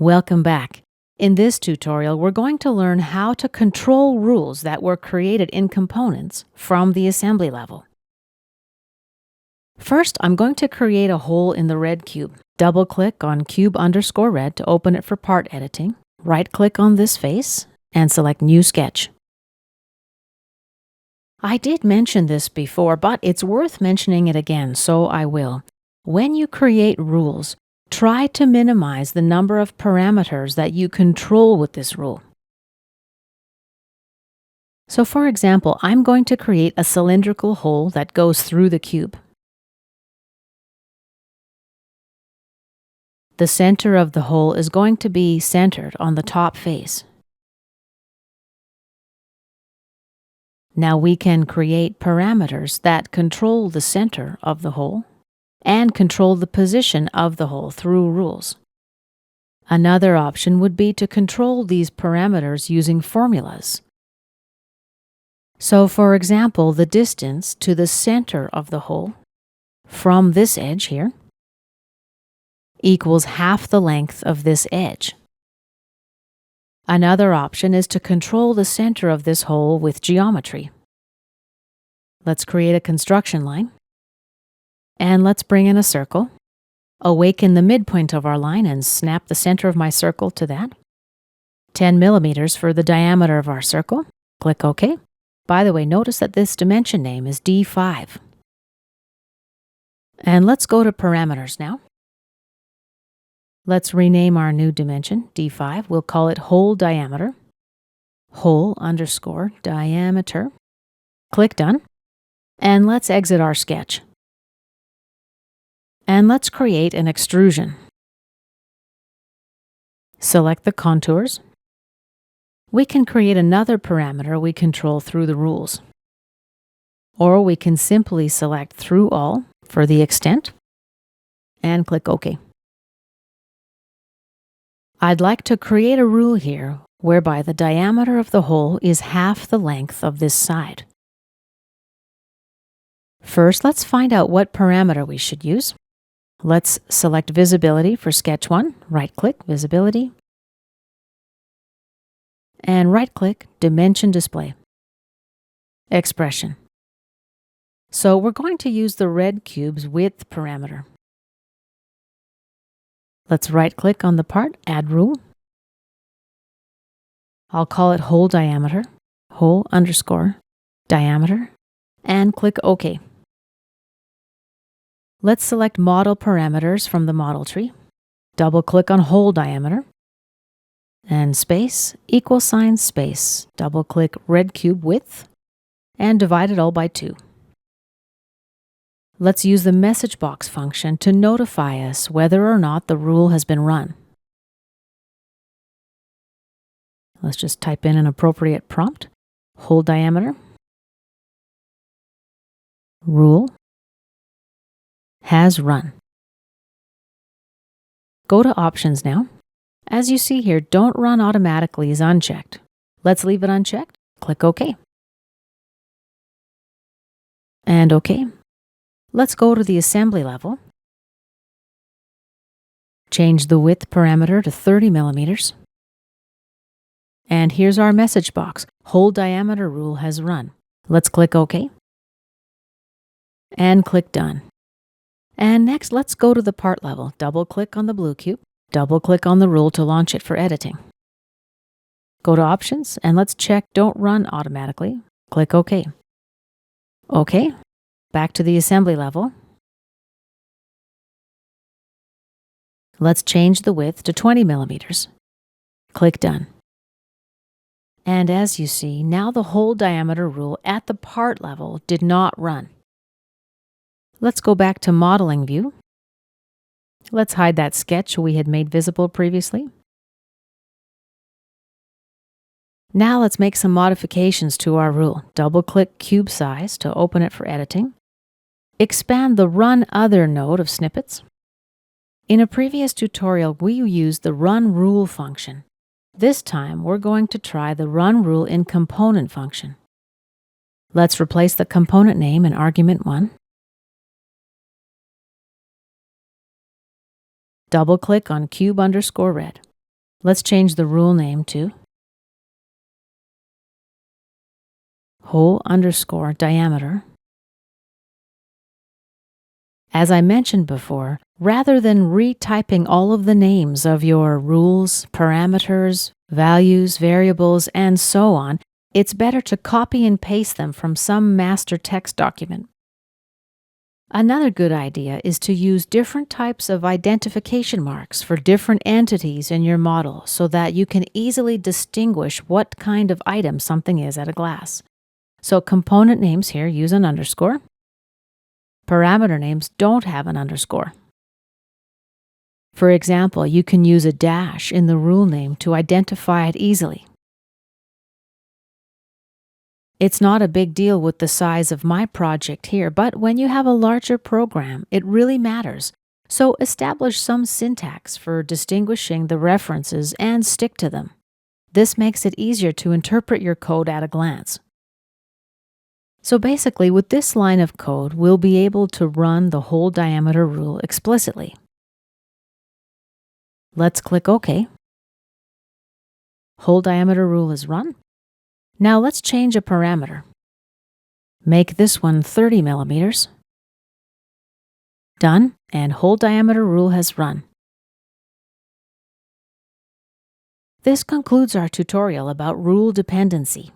Welcome back. In this tutorial, we're going to learn how to control rules that were created in components from the assembly level. First, I'm going to create a hole in the red cube. Double-click on cube_red to open it for part editing. Right-click on this face and select New Sketch. I did mention this before, but it's worth mentioning it again, so I will. When you create rules, try to minimize the number of parameters that you control with this rule. So for example, I'm going to create a cylindrical hole that goes through the cube. The center of the hole is going to be centered on the top face. Now we can create parameters that control the center of the hole and control the position of the hole through rules. Another option would be to control these parameters using formulas. So for example, the distance to the center of the hole from this edge here equals half the length of this edge. Another option is to control the center of this hole with geometry. Let's create a construction line. And let's bring in a circle. Awaken the midpoint of our line and snap the center of my circle to that. 10 millimeters for the diameter of our circle. Click OK. By the way, notice that this dimension name is D5. And let's go to parameters now. Let's rename our new dimension, D5. We'll call it hole diameter. Hole_diameter. Click Done. And let's exit our sketch. And let's create an extrusion. Select the contours. We can create another parameter we control through the rules. Or we can simply select Through All for the extent and click OK. I'd like to create a rule here whereby the diameter of the hole is half the length of this side. First, let's find out what parameter we should use. Let's select Visibility for Sketch 1. Right-click, Visibility. And right-click, Dimension Display. Expression. So we're going to use the red cube's width parameter. Let's right-click on the part, Add Rule. I'll call it hole diameter, hole_diameter, and click OK. Let's select Model Parameters from the model tree. Double-click on hole diameter, and space, =space. Double-click red cube width, and divide it all by 2. Let's use the message box function to notify us whether or not the rule has been run. Let's just type in an appropriate prompt. Hole diameter, rule has run. Go to Options now. As you see here, Don't Run Automatically is unchecked. Let's leave it unchecked. Click OK. And OK. Let's go to the assembly level. Change the width parameter to 30 millimeters. And here's our message box. Hole diameter rule has run. Let's click OK. And click Done. And next, let's go to the part level. Double-click on the blue cube. Double-click on the rule to launch it for editing. Go to Options, and let's check Don't Run Automatically. Click OK. OK. Back to the assembly level. Let's change the width to 20 millimeters. Click Done. And as you see, now the hole diameter rule at the part level did not run. Let's go back to Modeling View. Let's hide that sketch we had made visible previously. Now let's make some modifications to our rule. Double-click Cube Size to open it for editing. Expand the Run Other node of snippets. In a previous tutorial, we used the Run Rule function. This time, we're going to try the Run Rule in Component function. Let's replace the component name in argument 1. Double-click on cube_red. Let's change the rule name to hole underscore diameter. As I mentioned before, rather than retyping all of the names of your rules, parameters, values, variables, and so on, it's better to copy and paste them from some master text document. Another good idea is to use different types of identification marks for different entities in your model so that you can easily distinguish what kind of item something is at a glance. So component names here use an underscore. Parameter names don't have an underscore. For example, you can use a dash in the rule name to identify it easily. It's not a big deal with the size of my project here, but when you have a larger program, it really matters. So establish some syntax for distinguishing the references and stick to them. This makes it easier to interpret your code at a glance. So basically, with this line of code, we'll be able to run the hole diameter rule explicitly. Let's click OK. Hole diameter rule is run. Now let's change a parameter. Make this one 30 millimeters. Done, and hole diameter rule has run. This concludes our tutorial about rule dependency.